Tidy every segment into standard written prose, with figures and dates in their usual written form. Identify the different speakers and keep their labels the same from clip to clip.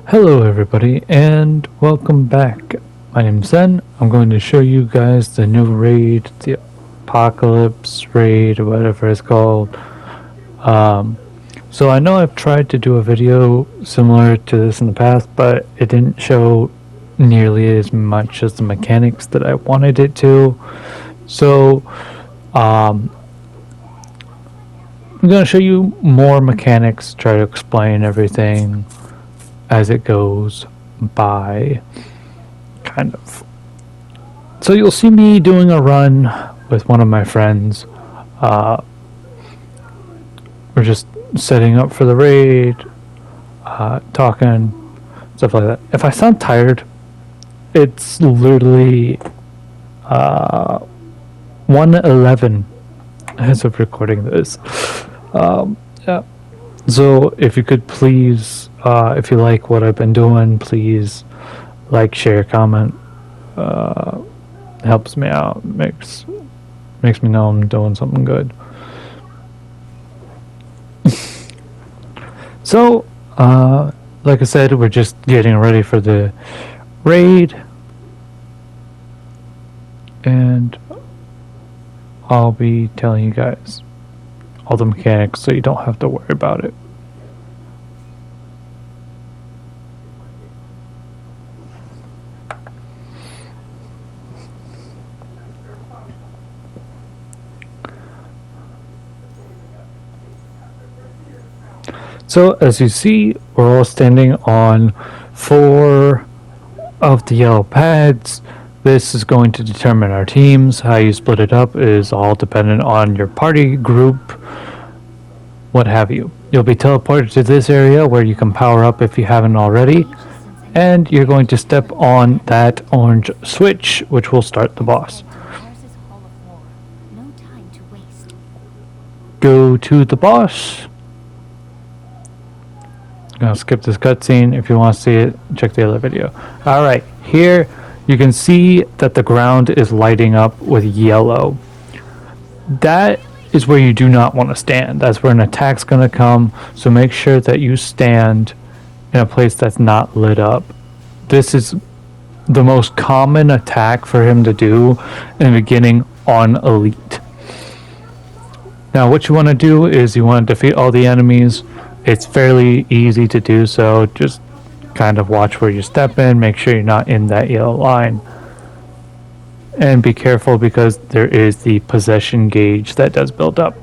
Speaker 1: Hello everybody and welcome back. My name's Zen. I'm going to show you guys the new raid, the Apocalypse raid or whatever it's called. So I know I've tried to do a video similar to this in the past, but it didn't show nearly as much as the mechanics that I wanted it to. So I'm going to show you more mechanics, try to explain everything as it goes by, kind of. So you'll see me doing a run with one of my friends. We're just setting up for the raid, talking, stuff like that. If I sound tired, it's literally 1:11 as of recording this. Yeah. So if you could please, if you like what I've been doing, please like, share, comment. Helps me out. Makes me know I'm doing something good. So, like I said, we're just getting ready for the raid, and I'll be telling you guys all the mechanics so you don't have to worry about it. So as you see, we're all standing on 4 of the yellow pads. This is going to determine our teams. How you split it up is all dependent on your party group, what have you. You'll be teleported to this area where you can power up if you haven't already, and you're going to step on that orange switch, which will start the boss. Go to the boss. I'm gonna skip this cutscene. If you want to see it, check the other video. Alright, here you can see that the ground is lighting up with yellow. That is where you do not want to stand. That's where an attack's gonna come, so make sure that you stand in a place that's not lit up. This is the most common attack for him to do in the beginning on Elite. Now what you want to do is you want to defeat all the enemies. It's fairly easy to do so. Just kind of watch where you step in, make sure you're not in that yellow line. And be careful because there is the possession gauge that does build up.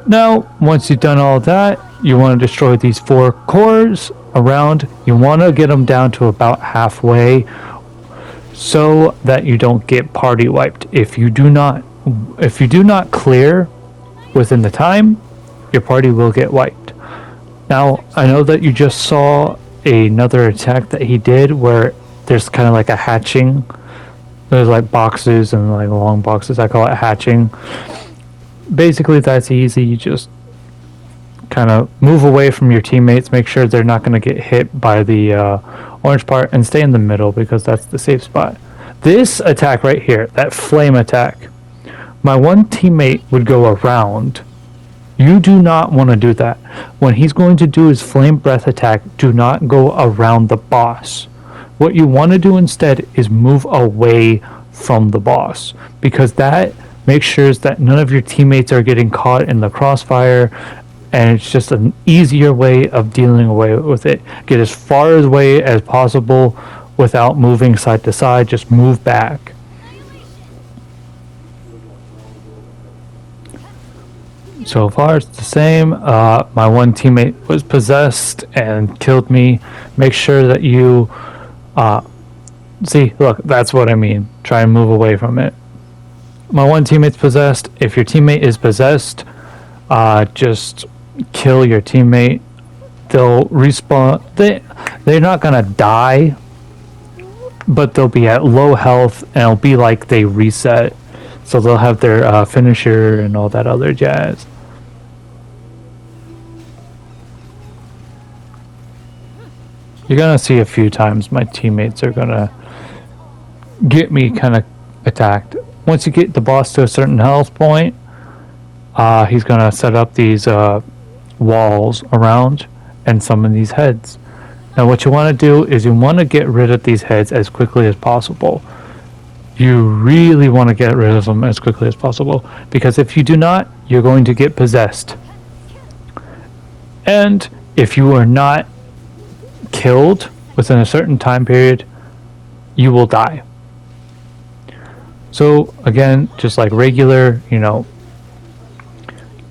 Speaker 1: Now, once you've done all that, you want to destroy these 4 cores around. You want to get them down to about halfway so that you don't get party wiped. If you do not clear within the time, your party will get wiped. Now, I know that you just saw another attack that he did where there's kind of like a hatching. There's like boxes and like long boxes. I call it hatching. Basically, that's easy. You just kind of move away from your teammates, make sure they're not going to get hit by the orange part, and stay in the middle because that's the safe spot. This attack right here, that flame attack, my one teammate would go around. You do not want to do that. When he's going to do his flame breath attack, do not go around the boss. What you want to do instead is move away from the boss, because that makes sure that none of your teammates are getting caught in the crossfire, and it's just an easier way of dealing away with it. Get as far away as possible without moving side to side. Just move back. So far it's the same. My one teammate was possessed and killed me. Make sure that you see, look, that's what I mean. Try and move away from it. My one teammate's possessed. If your teammate is possessed, just kill your teammate. They'll respawn. They're not gonna die, but they'll be at low health and it'll be like they reset. So they'll have their finisher and all that other jazz. You're gonna see a few times my teammates are gonna get me kind of attacked. Once you get the boss to a certain health point, he's gonna set up these walls around and summon these heads. Now what you want to do is you want to get rid of these heads as quickly as possible. You really want to get rid of them as quickly as possible, because if you do not, you're going to get possessed. And if you are not killed within a certain time period, you will die. So again, just like regular,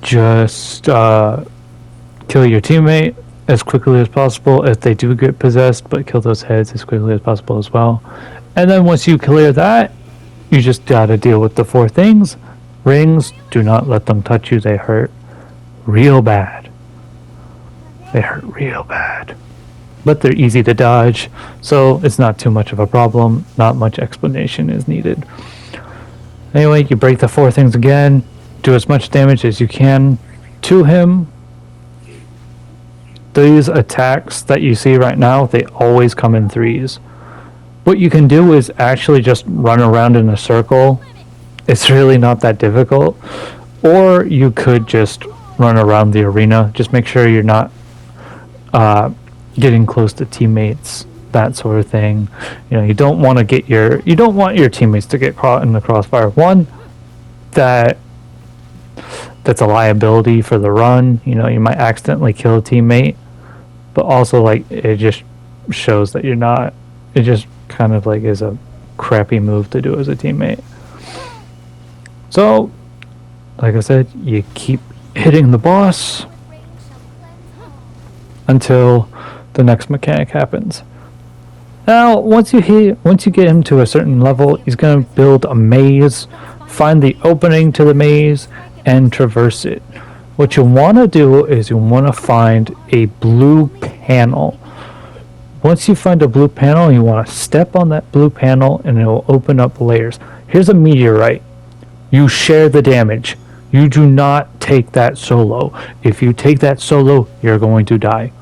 Speaker 1: just kill your teammate as quickly as possible if they do get possessed, but kill those heads as quickly as possible as well. And then once you clear that, you just gotta deal with the 4 things. Rings, do not let them touch you. They hurt real bad. They hurt real bad. But they're easy to dodge, so it's not too much of a problem. Not much explanation is needed. Anyway, you break the 4 things again. Do as much damage as you can to him. These attacks that you see right now, they always come in 3s. What you can do is actually just run around in a circle. It's really not that difficult. Or you could just run around the arena. Just make sure you're not getting close to teammates, that sort of thing. You don't want your teammates to get caught in the crossfire. One, that's a liability for the run. You might accidentally kill a teammate, but also it just shows that you're not. It just kind of is a crappy move to do as a teammate. So, like I said, you keep hitting the boss until the next mechanic happens. Now, once you get him to a certain level, he's going to build a maze, find the opening to the maze, and traverse it. What you want to do is you want to find a blue panel. Once you find a blue panel, you want to step on that blue panel and it will open up layers. Here's a meteorite. You share the damage. You do not take that solo. If you take that solo, you're going to die.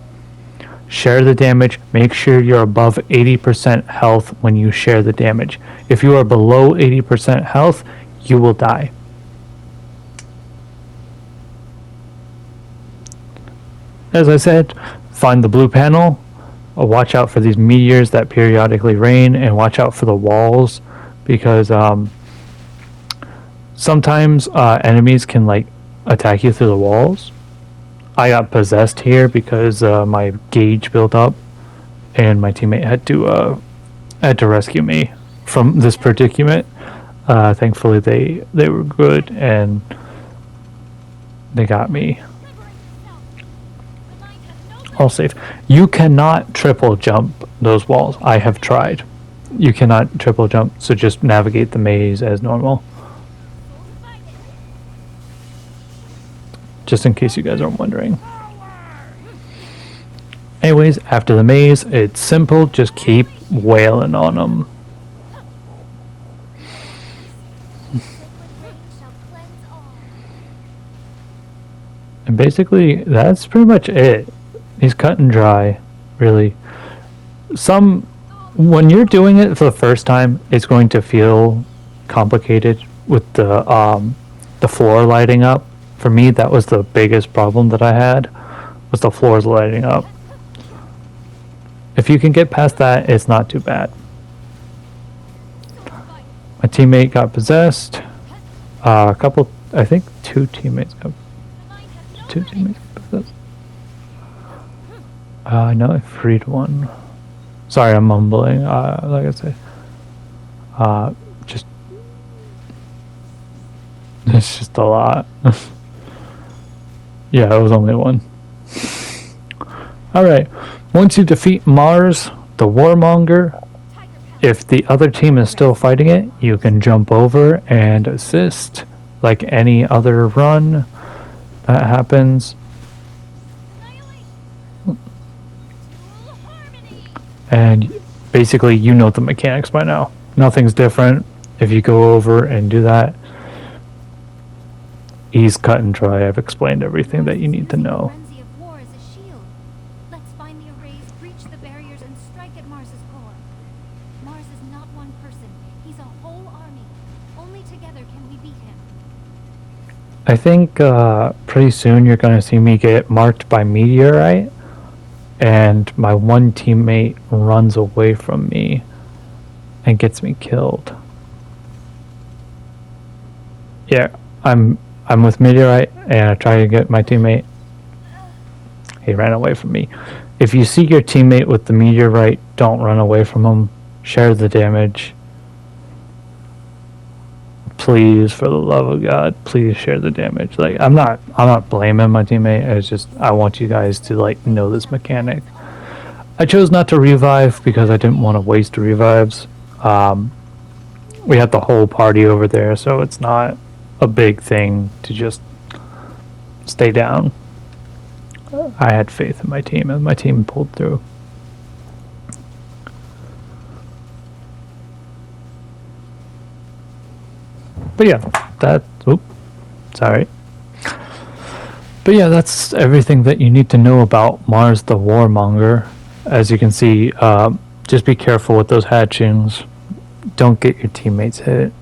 Speaker 1: Share the damage. Make sure you're above 80% health when you share the damage. If you are below 80% health, you will die. As I said, find the blue panel. Watch out for these meteors that periodically rain, and watch out for the walls, because sometimes enemies can attack you through the walls. I got possessed here because my gauge built up, and my teammate had to rescue me from this predicament. Thankfully, they were good and they got me all safe. You cannot triple jump those walls. I have tried. You cannot triple jump, so just navigate the maze as normal. Just in case you guys are wondering. Anyways, after the maze, it's simple. Just keep wailing on them. And basically, that's pretty much it. He's cut and dry, really. When you're doing it for the first time, it's going to feel complicated with the floor lighting up. For me, that was the biggest problem that I had, was the floors lighting up. If you can get past that, it's not too bad. My teammate got possessed. I think two teammates got possessed. I know I freed one. Sorry, I'm mumbling. Like I said, it's just a lot. Yeah, it was only one. Alright, once you defeat Mars, the Warmonger, if the other team is still fighting it, you can jump over and assist. Like any other run that happens. And basically, you know the mechanics by now. Nothing's different. If you go over and do that, he's cut and dry. I've explained everything that you need to know.
Speaker 2: Frenzy of war is a shield. Let's find the arrays, breach the barriers, and strike at Mars's core. Mars is not one person. He's a whole army. Only together can we beat him.
Speaker 1: I think pretty soon you're going to see me get marked by meteorite. and my one teammate runs away from me and gets me killed. Yeah, I'm with Meteorite, and I try to get my teammate. He ran away from me. If you see your teammate with the Meteorite, don't run away from him. Share the damage. Please, for the love of God, please share the damage. Like, I'm not blaming my teammate. It's just I want you guys to like know this mechanic. I chose not to revive because I didn't want to waste revives. We had the whole party over there, so it's not a big thing to just stay down. I had faith in my team, and my team pulled through. But yeah, sorry. But yeah, that's everything that you need to know about Mars the Warmonger. As you can see, just be careful with those hatchings. Don't get your teammates hit.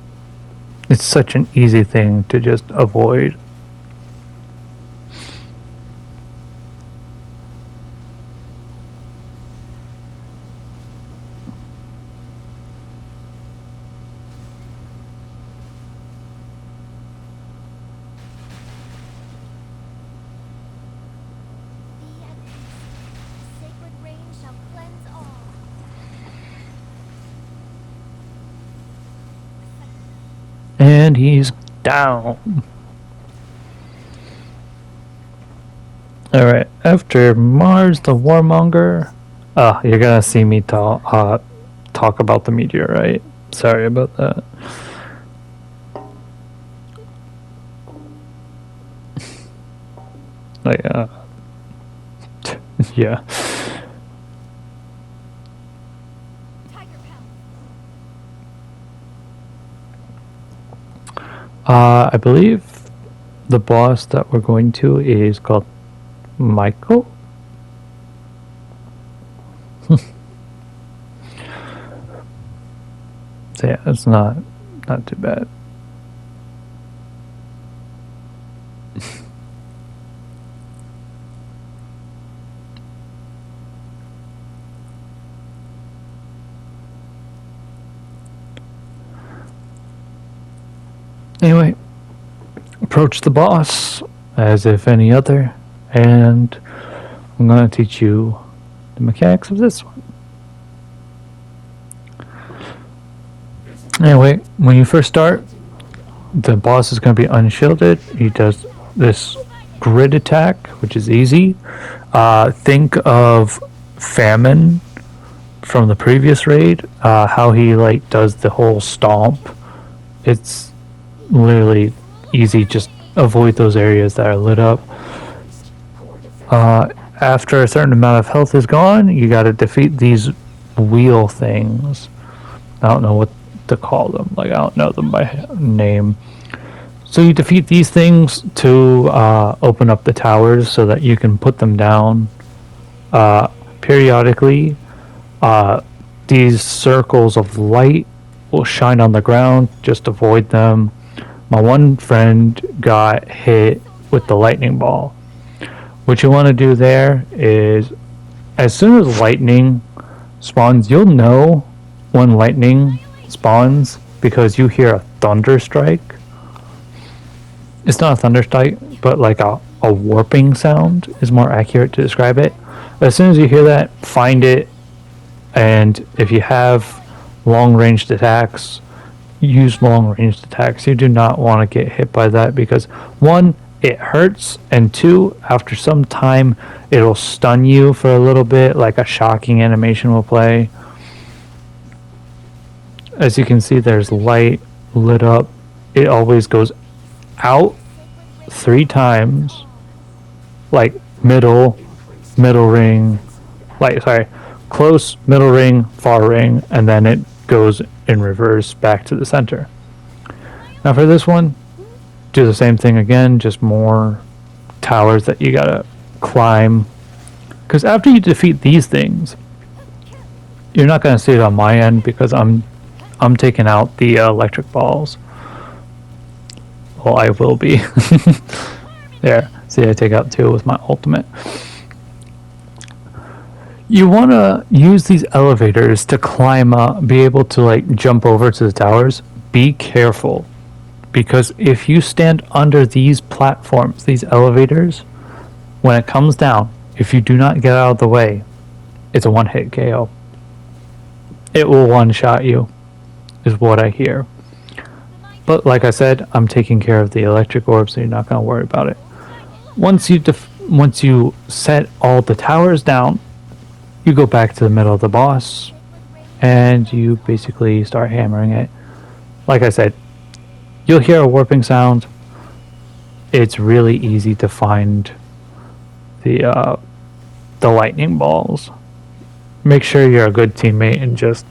Speaker 1: It's such an easy thing to just avoid.
Speaker 2: Be at peace. The sacred rain shall cleanse all.
Speaker 1: And he's down. Alright, after Mars the Warmonger, you're gonna see me talk about the meteorite. Sorry about that. Like, yeah.
Speaker 2: Tiger Pound.
Speaker 1: I believe the boss that we're going to is called Michael. So yeah, it's not too bad. Anyway, approach the boss as if any other, and I'm going to teach you the mechanics of this one. Anyway, when you first start, the boss is going to be unshielded. He does this grid attack, which is easy. Think of Famine from the previous raid, how he like does the whole stomp. It's literally easy. Just avoid those areas that are lit up. After a certain amount of health is gone, you got to defeat these wheel things. I don't know what to call them. Like, I don't know them by name. So you defeat these things to open up the towers so that you can put them down periodically. These circles of light will shine on the ground. Just avoid them. My one friend got hit with the lightning ball. What you want to do there is, as soon as lightning spawns, you'll know when lightning spawns because you hear a thunder strike. It's not a thunder strike, but like a warping sound is more accurate to describe it. As soon as you hear that, find it, and if you have long-ranged attacks, use long-ranged attacks. You do not want to get hit by that because, one, it hurts, and two, after some time, it'll stun you for a little bit, like a shocking animation will play. As you can see, there's light lit up. It always goes out 3 times, like middle ring, close, middle ring, far ring, and then it goes in reverse back to the center. Now for this one, do the same thing again, just more towers that you gotta climb. Because after you defeat these things, you're not gonna see it on my end because I'm taking out the electric balls. Well, I will be. There, see, I take out 2 with my ultimate. You want to use these elevators to climb up, be able to like jump over to the towers. Be careful, because if you stand under these platforms, these elevators, when it comes down, if you do not get out of the way, it's a one-hit KO. It will one-shot you, is what I hear. But like I said, I'm taking care of the electric orb, so you're not going to worry about it. Once you set all the towers down, you go back to the middle of the boss, and you basically start hammering it. Like I said, you'll hear a warping sound. It's really easy to find the lightning balls. Make sure you're a good teammate and just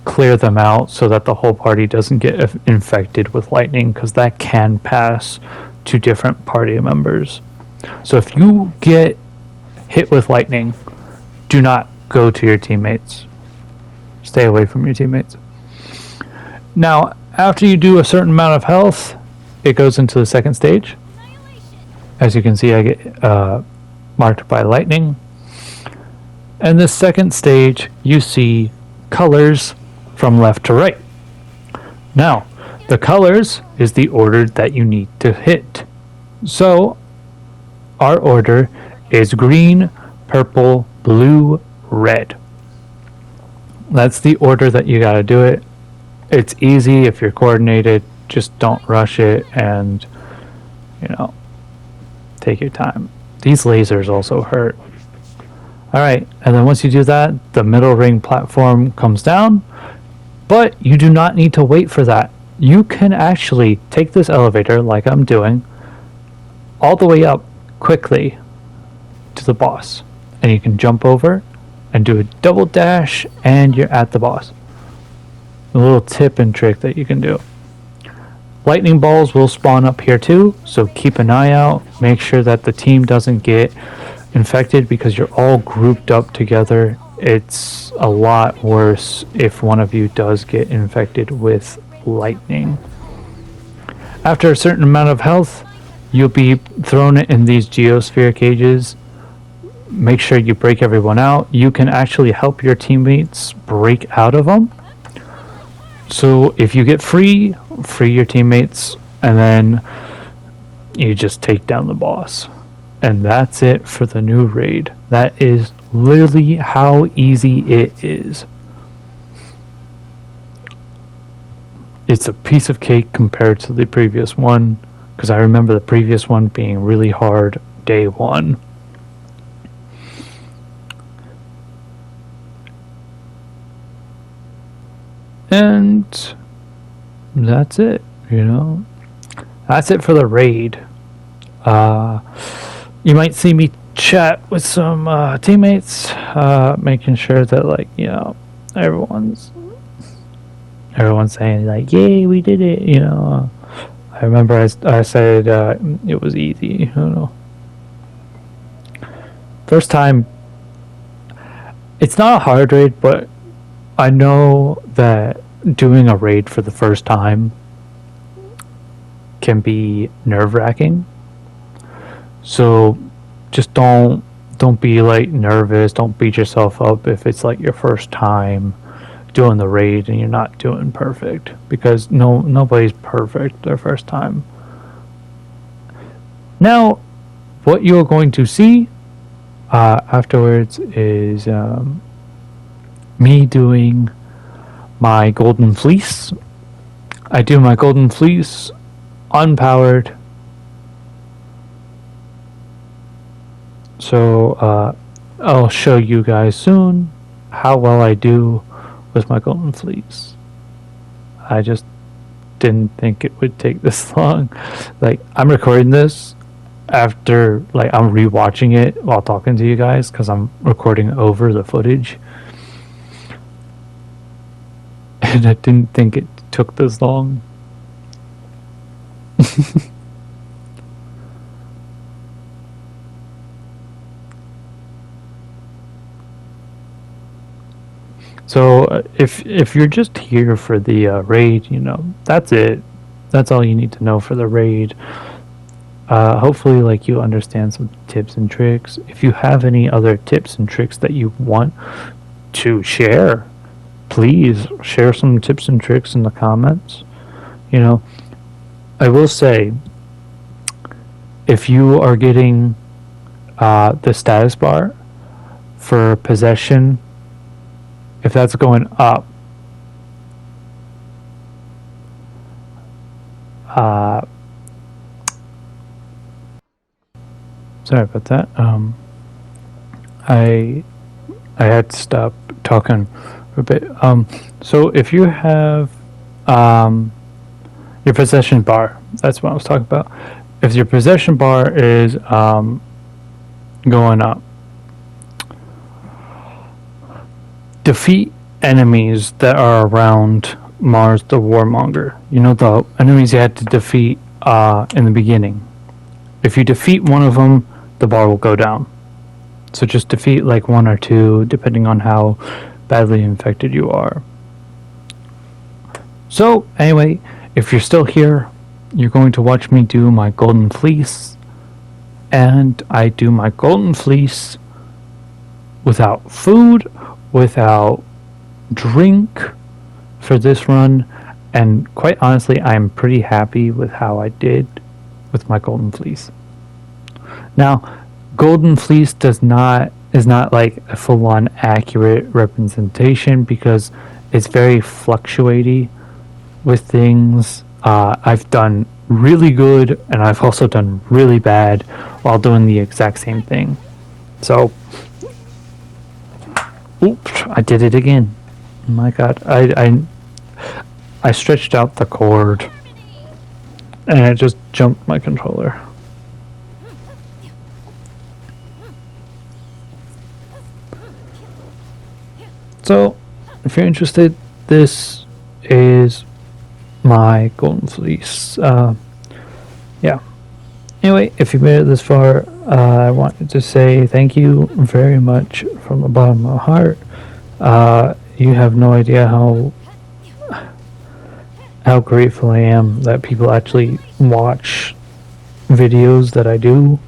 Speaker 1: clear them out so that the whole party doesn't get infected with lightning, because that can pass to different party members. So if you get hit with lightning, do not go to your teammates. Stay away from your teammates. Now, after you do a certain amount of health, it goes into the second stage. As you can see, I get marked by lightning. And this second stage, you see colors from left to right. Now, the colors is the order that you need to hit. So, our order is green, purple, blue, red. That's the order that you gotta do it. It's easy if you're coordinated. Just don't rush it and, take your time. These lasers also hurt. Alright, and then once you do that, the middle ring platform comes down, but you do not need to wait for that. You can actually take this elevator, like I'm doing, all the way up quickly to the boss. And you can jump over and do a double dash, and you're at the boss. A little tip and trick that you can do. Lightning balls will spawn up here too, so keep an eye out. Make sure that the team doesn't get infected, because you're all grouped up together. It's a lot worse if one of you does get infected with lightning. After a certain amount of health, you'll be thrown in these geosphere cages. Make sure you break everyone out. You can actually help your teammates break out of them. So if you get free your teammates, and then you just take down the boss. And that's it for the new raid. That is literally how easy it is. It's a piece of cake compared to the previous one, because I remember the previous one being really hard day one. And that's it, That's it for the raid. You might see me chat with some teammates, making sure that everyone's saying yay, we did it, I remember I said it was easy, First time, it's not a hard raid, but I know that doing a raid for the first time can be nerve-wracking. So just don't be nervous, don't beat yourself up if it's your first time doing the raid and you're not doing perfect, because nobody's perfect their first time. Now, what you're going to see afterwards is me doing my golden fleece. I do my golden fleece unpowered. So I'll show you guys soon how well I do with my golden fleece. I just didn't think it would take this long. I'm recording this after I'm rewatching it while talking to you guys, because I'm recording over the footage. And I didn't think it took this long. So if you're just here for the raid, that's it. That's all you need to know for the raid. hopefully like you understand some tips and tricks. If you have any other tips and tricks that you want to share, please share some tips and tricks in the comments. You know, I will say, if you are getting the status bar for possession, if that's going up, sorry about that. I had to stop talking for a bit. So if you have your possession bar, that's what I was talking about. If your possession bar is going up, defeat enemies that are around Mars the Warmonger. You know, the enemies you had to defeat in the beginning. If you defeat one of them, the bar will go down. So just defeat like one or two, depending on how badly infected you are. So anyway, if you're still here, you're going to watch me do my Golden Fleece. And I do my Golden Fleece without food, without drink for this run, and quite honestly, I'm pretty happy with how I did with my Golden Fleece. Now, Golden Fleece is not like a full-on accurate representation because it's very fluctuating with things. I've done really good, and I've also done really bad while doing the exact same thing. So, oops, I did it again. Oh my god, I stretched out the cord, and it just jumped my controller. So, if you're interested, this is my Golden Fleece. Yeah. Anyway, if you made it this far, I wanted to say thank you very much from the bottom of my heart. You have no idea how grateful I am that people actually watch videos that I do.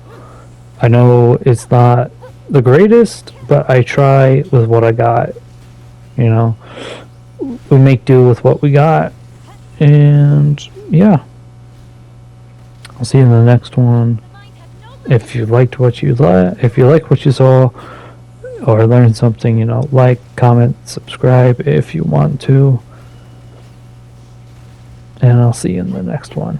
Speaker 1: I know it's not the greatest, but I try with what I got. You know, we make do with what we got, and yeah. I'll see you in the next one. If you liked what you if you like what you saw or learned something, you know, like, comment, subscribe if you want to. And I'll see you in the next one.